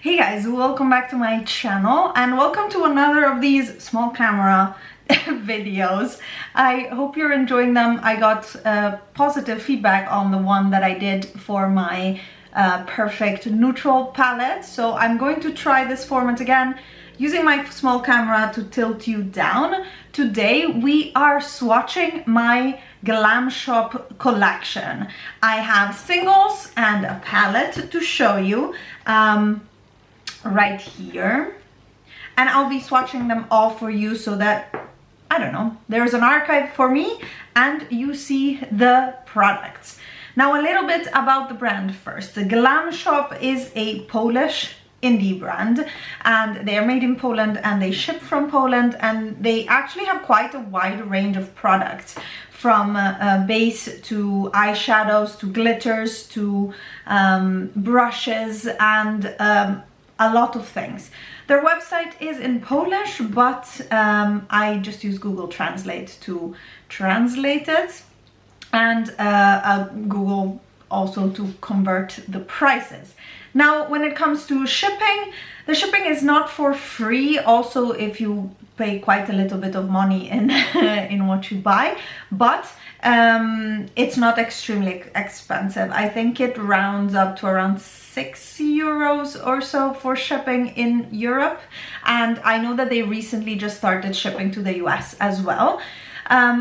Hey guys, welcome back to my channel and welcome to another of these small camera videos. I hope you're enjoying them. I got positive feedback on the one that I did for my perfect neutral palette, so I'm going to try this format again using my small camera to tilt you down. Today we are swatching my Glamshop collection. I have singles and a palette to show you right here, and I'll be swatching them all for you so that, I don't know, there's an archive for me and you see the products. Now a little bit about the brand first. The Glamshop is a Polish indie brand and they are made in Poland and they ship from Poland, and they actually have quite a wide range of products, from base to eyeshadows to glitters to brushes and a lot of things. Their website is in Polish, but I just use Google Translate to translate it, and Google also to convert the prices. Now, when it comes to shipping, the shipping is not for free, also if you pay quite a little bit of money in in what you buy, but it's not extremely expensive. I think it rounds up to around 6 euros or so for shipping in Europe, and I know that they recently just started shipping to the US as well.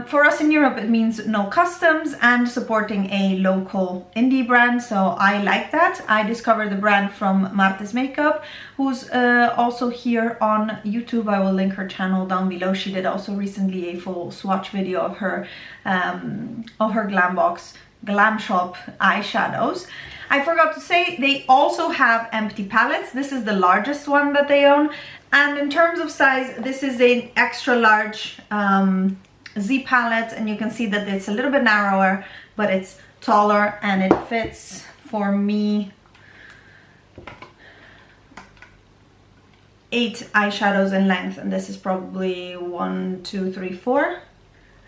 For us in Europe, it means no customs and supporting a local indie brand, so I like that. I discovered the brand from Marta's Makeup, who's also here on YouTube. I will link her channel down below. She did also recently a full swatch video of her Glamshop eyeshadows. I forgot to say, they also have empty palettes. This is the largest one that they own, and in terms of size, this is an extra large Z palette, and you can see that it's a little bit narrower, but it's taller and it fits for me 8 eyeshadows in length, and this is probably 1, 2, 3, 4.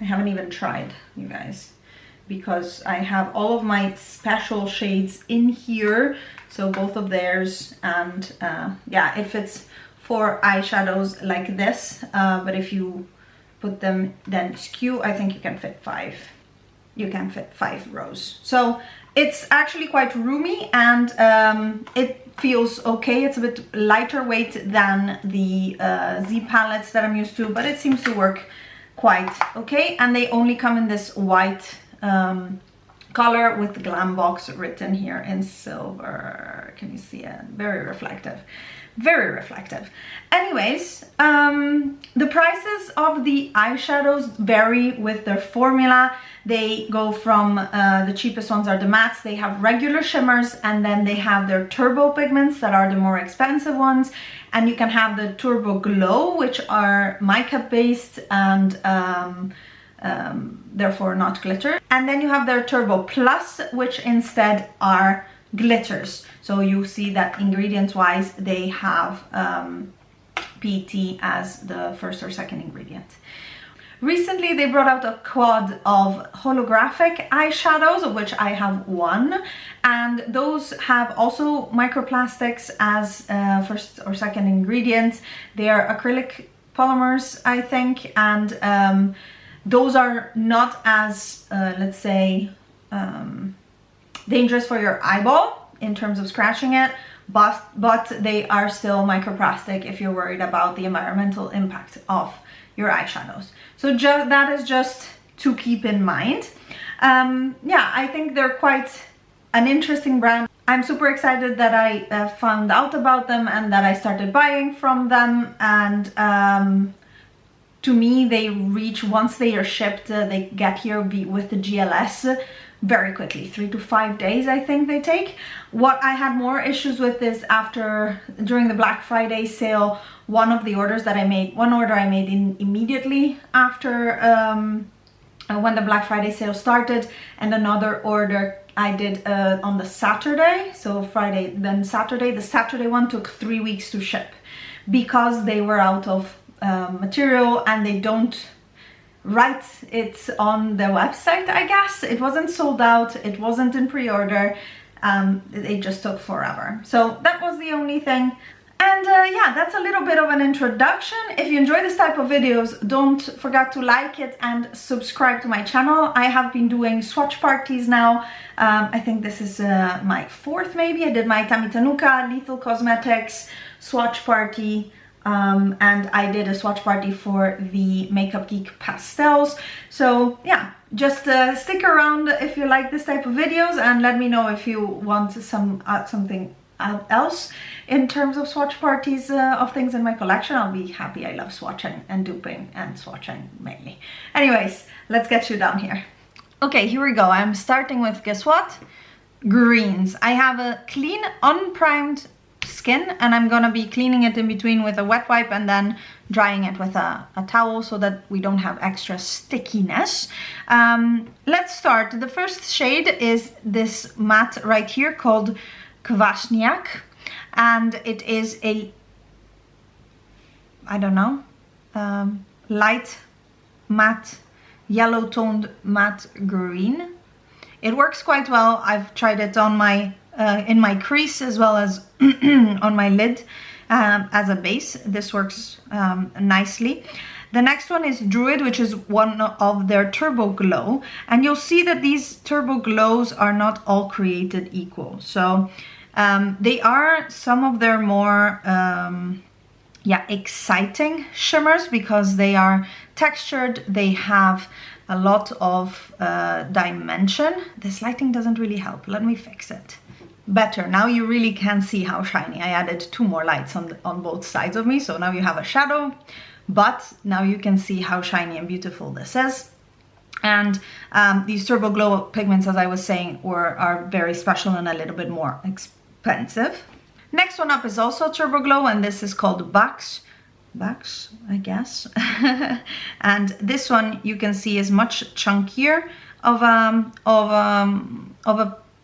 I haven't even tried, you guys, because I have all of my special shades in here, so both of theirs, and yeah, it fits 4 eyeshadows like this, but if you put them then skew, I think you can fit 5. You can fit 5 rows. So it's actually quite roomy, and it feels okay. It's a bit lighter weight than the Z palettes that I'm used to, but it seems to work quite okay. And they only come in this white color with the Glam Box written here in silver. Can you see it? Very reflective. Very reflective. Anyways, the prices of the eyeshadows vary with their formula. They go from the cheapest ones are the mattes. They have regular shimmers, and then they have their turbo pigments that are the more expensive ones, and you can have the turbo glow, which are mica based and therefore not glitter, and then you have their turbo plus, which instead are glitters. So you see that ingredients wise they have PET as the first or second ingredient. Recently they brought out a quad of holographic eyeshadows, of which I have one, and those have also microplastics as first or second ingredients. They are acrylic polymers, I think, and those are not as let's say dangerous for your eyeball in terms of scratching it, but they are still microplastic if you're worried about the environmental impact of your eyeshadows. So that is just to keep in mind. Yeah, I think they're quite an interesting brand. I'm super excited that I found out about them and that I started buying from them, and to me they reach, once they are shipped, they get here with the GLS very quickly. 3 to 5 days I think they take. What I had more issues with is during the Black Friday sale, one of the orders that I made, one order I made immediately after when the Black Friday sale started, and another order I did on the Saturday, so Friday then Saturday. The Saturday one took 3 weeks to ship because they were out of material, and they don't write it on the website, I guess. It wasn't sold out, it wasn't in pre-order, It just took forever. So that was the only thing. And yeah, that's a little bit of an introduction. If you enjoy this type of videos, don't forget to like it and subscribe to my channel. I have been doing swatch parties now. I think this is my 4th maybe. I did my Tamitanuka, Lethal Cosmetics, swatch party. And I did a swatch party for the Makeup Geek pastels. So yeah, just stick around if you like this type of videos, and let me know if you want something else in terms of swatch parties of things in my collection. I'll be happy. I love swatching and duping and swatching mainly. Anyways, let's get you down here. Okay, here we go. I'm starting with, guess what? Greens. I have a clean, unprimed skin, and I'm gonna be cleaning it in between with a wet wipe and then drying it with a towel so that we don't have extra stickiness. Let's start. The first shade is this matte right here called Kwasniak, and it is a, I don't know, light matte, yellow toned matte green. It works quite well. I've tried it on my in my crease as well as on my lid as a base. This works nicely. The next one is Druid, which is one of their Turbo Glow, and you'll see that these Turbo Glows are not all created equal. So they are some of their more yeah, exciting shimmers because they are textured, they have a lot of dimension. This lighting doesn't really help. Let me fix it. Better. Now you really can see how shiny. I added 2 more lights on both sides of me, so now you have a shadow, but now you can see how shiny and beautiful this is. And these Turbo Glow pigments, as I was saying, are very special and a little bit more expensive. Next one up is also Turbo Glow, and this is called Bucks, I guess. And this one you can see is much chunkier of a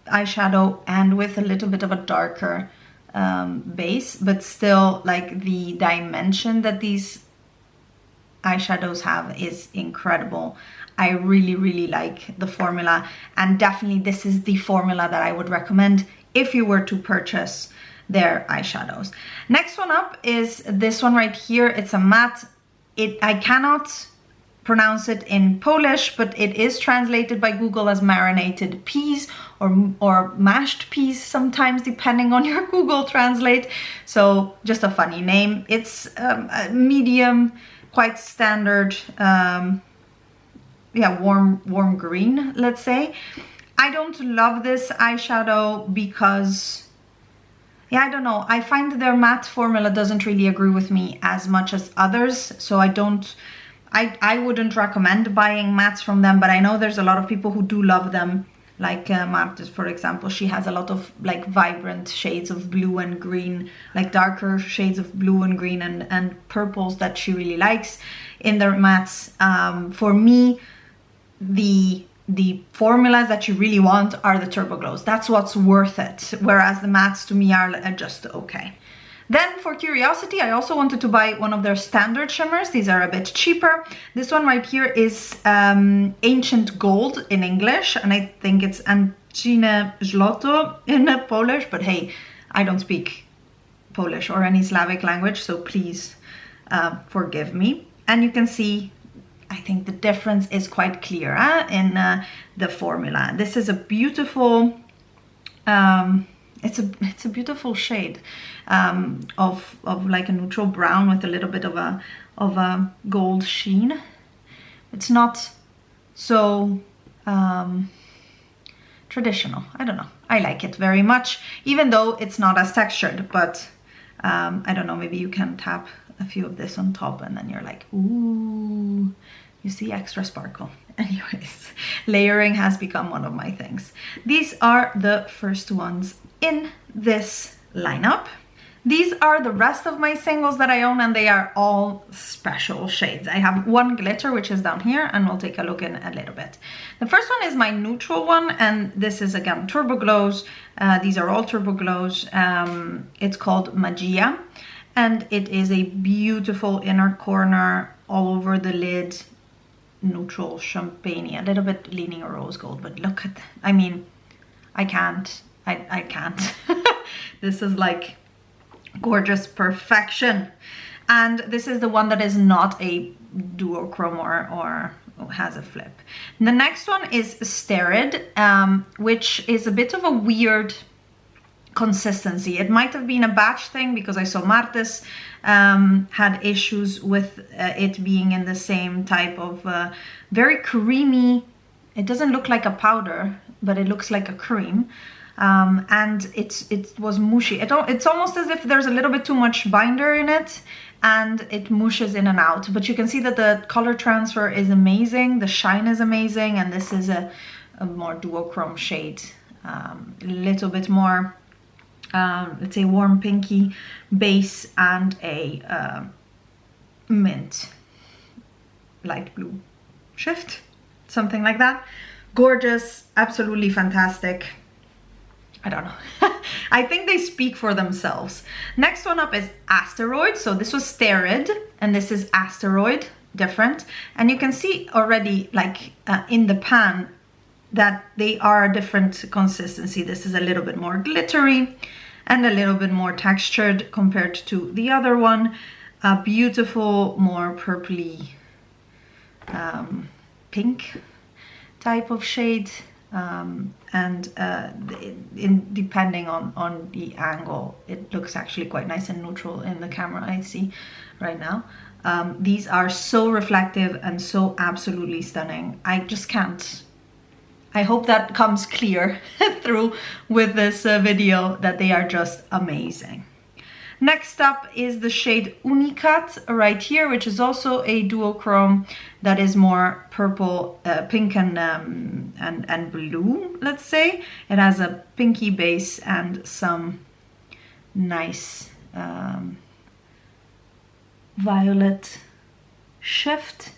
eyeshadow and with a little bit of a darker base, but still like the dimension that these eyeshadows have is incredible. I really like the formula, and definitely this is the formula that I would recommend if you were to purchase their eyeshadows. Next one up is this one right here. It's a matte. I cannot pronounce it in Polish, but it is translated by Google as Marinated Peas or mashed peas sometimes, depending on your Google Translate. So just a funny name. It's a medium, quite standard, yeah, warm green, let's say. I don't love this eyeshadow because, yeah, I don't know. I find their matte formula doesn't really agree with me as much as others, so I wouldn't recommend buying mattes from them, but I know there's a lot of people who do love them. Like Marta, for example, she has a lot of like vibrant shades of blue and green, like darker shades of blue and green and purples that she really likes in their mattes. For me, the formulas that you really want are the Turbo Glows. That's what's worth it, whereas the mattes to me are just okay. Then for curiosity, I also wanted to buy one of their standard shimmers. These are a bit cheaper. This one right here is Ancient Gold in English, and I think it's Ancient Zloty in Polish, but hey, I don't speak Polish or any Slavic language, so please forgive me. And you can see, I think the difference is quite clear in the formula. This is a beautiful, it's a beautiful shade of like a neutral brown with a little bit of a gold sheen. It's not so traditional. I don't know. I like it very much, even though it's not as textured, but I don't know, maybe you can tap a few of this on top and then you're like, ooh, you see extra sparkle. Anyways, layering has become one of my things. These are the first ones in this lineup. These are the rest of my singles that I own, and they are all special shades. I have one glitter, which is down here, and we'll take a look in a little bit. The first one is my neutral one, and this is again Turbo Glows. These are all Turbo Glows. It's called Magia, and it is a beautiful inner corner all over the lid, neutral champagne, a little bit leaning rose gold, but look at, I mean, I can't I can't. This is like gorgeous perfection. And this is the one that is not a duochrome or has a flip. The next one is Steryd, which is a bit of a weird consistency. It might have been a batch thing because I saw Martes had issues with it being in the same type of very creamy. It doesn't look like a powder, but it looks like a cream. And it was mushy. It's almost as if there's a little bit too much binder in it, and it mushes in and out. But you can see that the color transfer is amazing, the shine is amazing, and this is a more duochrome shade, a little bit more, let's say, warm pinky base and a mint light blue shift, something like that. Gorgeous, absolutely fantastic. I don't know. I think they speak for themselves. Next one up is Asteroid. So this was Steryd and this is Asteroid, different. And you can see already, like in the pan, that they are a different consistency. This is a little bit more glittery and a little bit more textured compared to the other one. A beautiful, more purpley pink type of shade. Depending on the angle, it looks actually quite nice and neutral in the camera I see right now. These are so reflective and so absolutely stunning. I just can't. I hope that comes clear through with this video, that they are just amazing. Next up is the shade Unikat right here, which is also a duochrome that is more purple, pink and blue, let's say. It has a pinky base and some nice violet shift.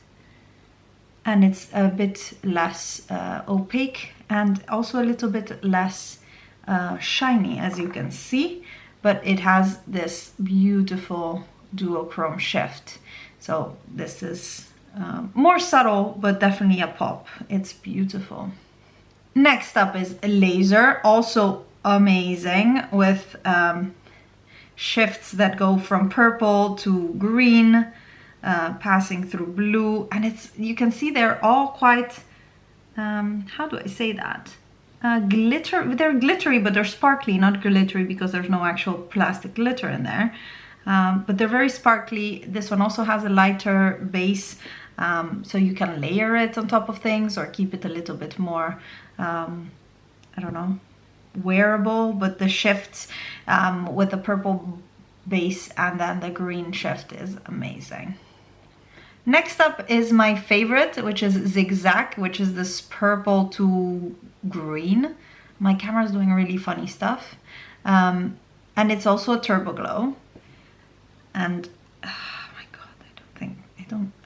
And it's a bit less opaque and also a little bit less shiny, as you can see. But it has this beautiful duochrome shift. So this is more subtle, but definitely a pop. It's beautiful. Next up is Laser, also amazing, with shifts that go from purple to green, passing through blue. And you can see they're all quite, how do I say that? They're glittery, but they're sparkly, not glittery because there's no actual plastic glitter in there. But they're very sparkly. This one also has a lighter base, so you can layer it on top of things or keep it a little bit more, I don't know, wearable. But the shifts with the purple base and then the green shift is amazing. Next up is my favorite, which is Zyg Zak, which is this purple to green. My camera is doing really funny stuff. And it's also a turbo glow. And oh my god,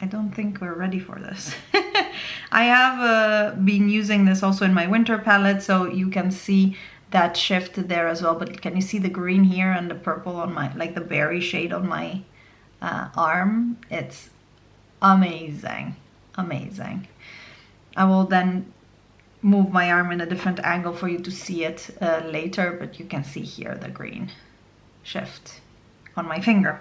I don't think we're ready for this. I have been using this also in my winter palette, so you can see that shift there as well. But can you see the green here and the purple on my, like the berry shade on my arm? It's amazing, amazing. I will then move my arm in a different angle for you to see it later, but you can see here the green shift on my finger.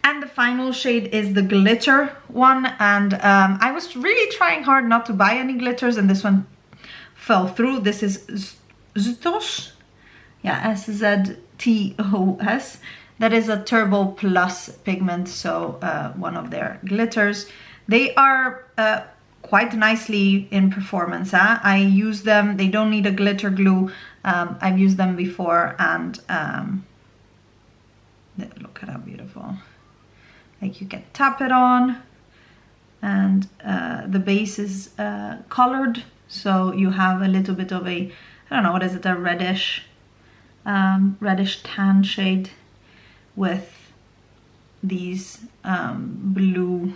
And the final shade is the glitter one, and I was really trying hard not to buy any glitters, and this one fell through. This is Sztos, yeah, SZTOS. That is a Turbo Plus pigment, so one of their glitters. They are quite nicely in performance. I use them, they don't need a glitter glue. I've used them before, and look at how beautiful. Like, you can tap it on, and the base is colored, so you have a little bit of a, I don't know, what is it, a reddish tan shade with these blue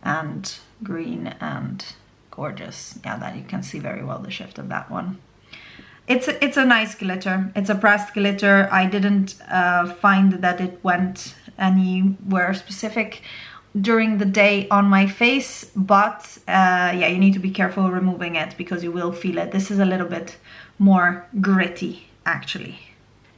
and green and gorgeous. Yeah, that you can see very well the shift of that one. It's a nice glitter. It's a pressed glitter. I didn't find that it went anywhere specific during the day on my face, but yeah, you need to be careful removing it because you will feel it. This is a little bit more gritty actually.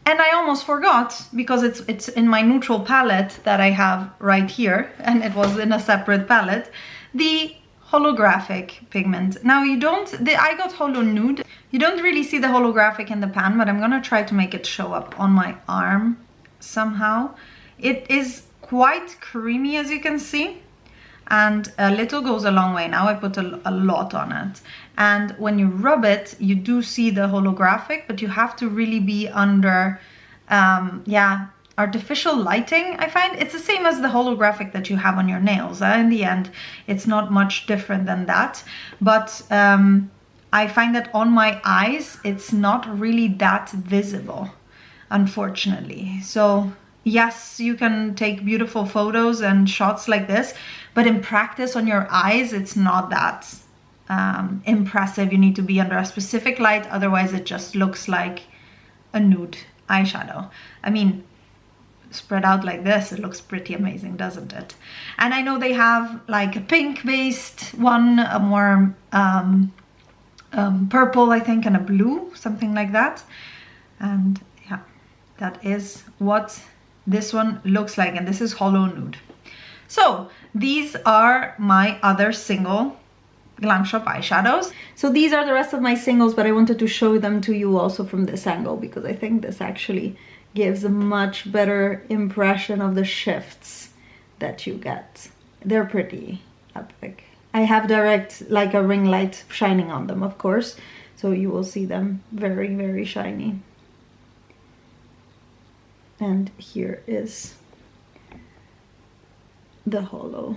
And I almost forgot, because it's in my neutral palette that I have right here, and it was in a separate palette, the holographic pigment. Now I got holo nude. You don't really see the holographic in the pan, but I'm gonna try to make it show up on my arm somehow. It is quite creamy, as you can see, and a little goes a long way. Now I put a lot on it, and when you rub it, you do see the holographic, but you have to really be under yeah, artificial lighting. I find it's the same as the holographic that you have on your nails. In the end, it's not much different than that, but I find that on my eyes it's not really that visible, unfortunately. So yes, you can take beautiful photos and shots like this, but in practice on your eyes, it's not that impressive. You need to be under a specific light, otherwise it just looks like a nude eyeshadow. I mean, spread out like this, it looks pretty amazing, doesn't it? And I know they have like a pink based one, a more purple, I think, and a blue, something like that. And yeah, that is what this one looks like, and this is holo nude. So these are my other single Glamshop eyeshadows. So these are the rest of my singles, but I wanted to show them to you also from this angle, because I think this actually gives a much better impression of the shifts that you get. They're pretty epic. I have direct, like a ring light shining on them, of course, so you will see them very, very shiny. And here is the holo.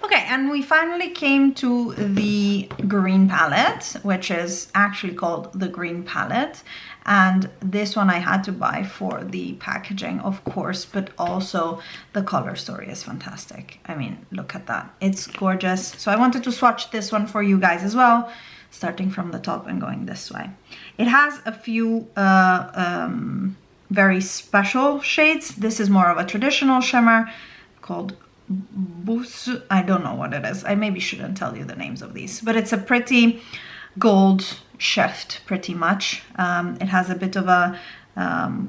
Okay, and we finally came to the green palette, which is actually called the green palette. And this one I had to buy for the packaging, of course, but also the color story is fantastic. I mean, look at that. It's gorgeous. So I wanted to swatch this one for you guys as well, starting from the top and going this way. It has a few very special shades. This is more of a traditional shimmer called Boost. I don't know what it is. I maybe shouldn't tell you the names of these, but it's a pretty gold shift, pretty much. It has a bit of a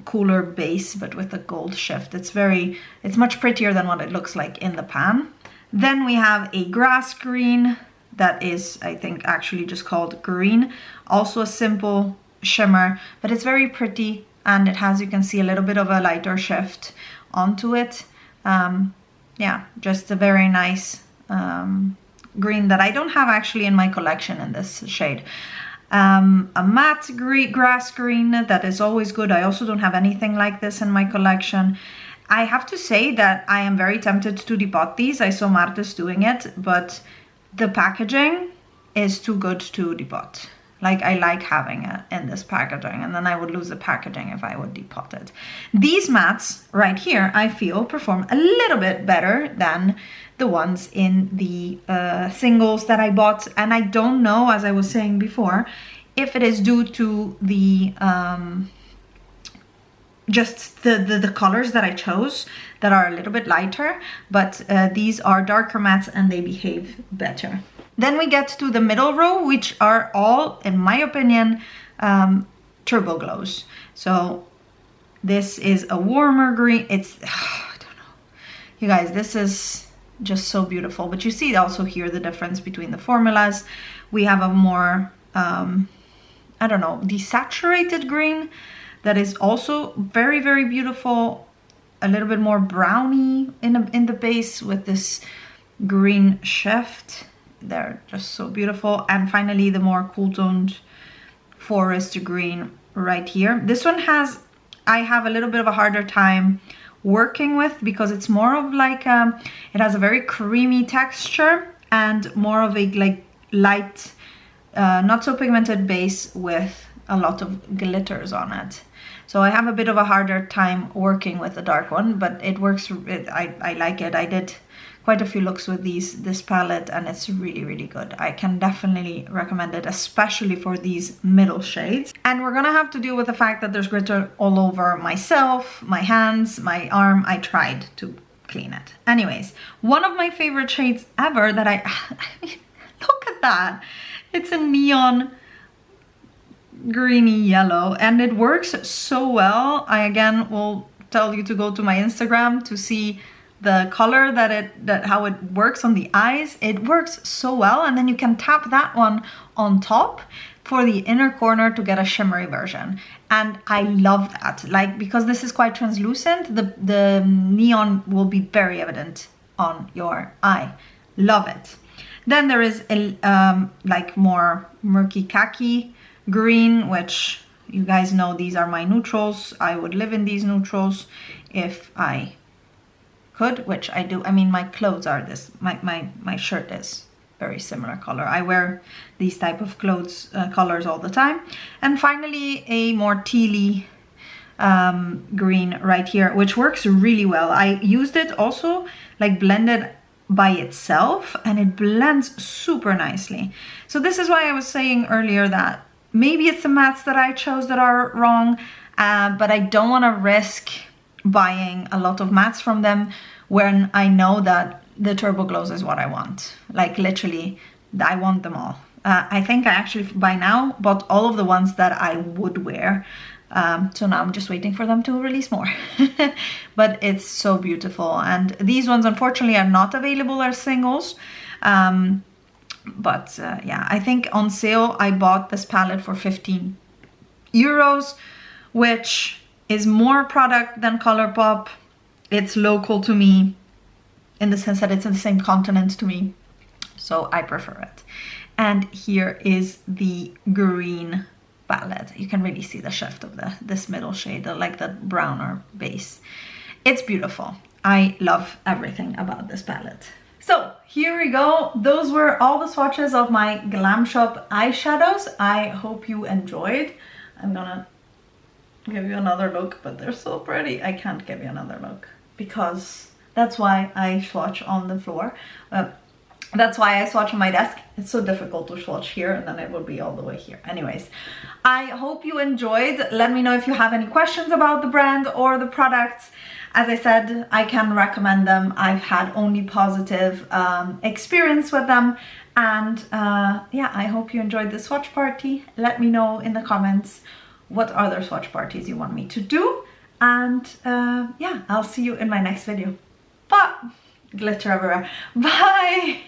cooler base, but with a gold shift. It's much prettier than what it looks like in the pan. Then we have a grass green that is, I think, actually just called green. Also a simple shimmer, but it's very pretty, and it has, you can see, a little bit of a lighter shift onto it. Yeah, just a very nice green that I don't have actually in my collection in this shade. A matte grass green that is always good. I also don't have anything like this in my collection. I have to say that I am very tempted to depot these. I saw Martes doing it, but the packaging is too good to depot. Like, I like having it in this packaging, and then I would lose the packaging if I would depot it. These mattes right here, I feel, perform a little bit better than the ones in the singles that I bought. And I don't know, as I was saying before, if it is due to the just the colors that I chose that are a little bit lighter, but these are darker mattes and they behave better. Then we get to the middle row, which are all, in my opinion, turbo glows. So this is a warmer green. It's, I don't know. You guys, this is just so beautiful. But you see also here the difference between the formulas. We have a more, I don't know, desaturated green that is also very, very beautiful. A little bit more browny in the base with this green shift. They're just so beautiful. And finally, the more cool toned forest green right here. This one I have a little bit of a harder time working with, because it's more of like it has a very creamy texture and more of a like light, not so pigmented base with a lot of glitters on it. So I have a bit of a harder time working with the dark one, but it works. I like it. I did quite a few looks with this palette, and it's really, really good. I can definitely recommend it, especially for these middle shades. And we're gonna have to deal with the fact that there's glitter all over myself, my hands, my arm. I tried to clean it. Anyways, one of my favorite shades ever that I mean, look at that. It's a neon greeny yellow, and it works so well. I again will tell you to go to my Instagram to see the color that how it works on the eyes. It works so well, and then you can tap that one on top for the inner corner to get a shimmery version. And I love that, like, because this is quite translucent, the neon will be very evident on your eye. Love it. Then there is a like more murky khaki green, which you guys know these are my neutrals. I would live in these neutrals if I could, which I do. I mean, my clothes are this, my shirt is very similar color. I wear these type of clothes colors all the time. And finally, a more tealy green right here, which works really well. I used it also like blended by itself, and it blends super nicely. So this is why I was saying earlier that maybe it's the mattes that I chose that are wrong, but I don't want to risk buying a lot of mattes from them when I know that the turbo glows is what I want. Like literally, I want them all. I think I actually by now bought all of the ones that I would wear. So now I'm just waiting for them to release more. But it's so beautiful. And these ones unfortunately are not available as singles. But yeah, I think on sale I bought this palette for 15 euros, which is more product than Colourpop. It's local to me in the sense that it's in the same continent to me, so I prefer it. And here is the green palette. You can really see the shift of this middle shade, like the browner base. It's beautiful. I love everything about this palette. So here we go. Those were all the swatches of my Glamshop eyeshadows. I hope you enjoyed. I'm gonna give you another look, but they're so pretty. I can't give you another look because that's why I swatch on the floor. That's why I swatch on my desk. It's so difficult to swatch here, and then it will be all the way here. Anyways, I hope you enjoyed. Let me know if you have any questions about the brand or the products. As I said, I can recommend them. I've had only positive experience with them. And yeah, I hope you enjoyed the swatch party. Let me know in the comments what other swatch parties you want me to do. And yeah, I'll see you in my next video. But glitter everywhere. Bye!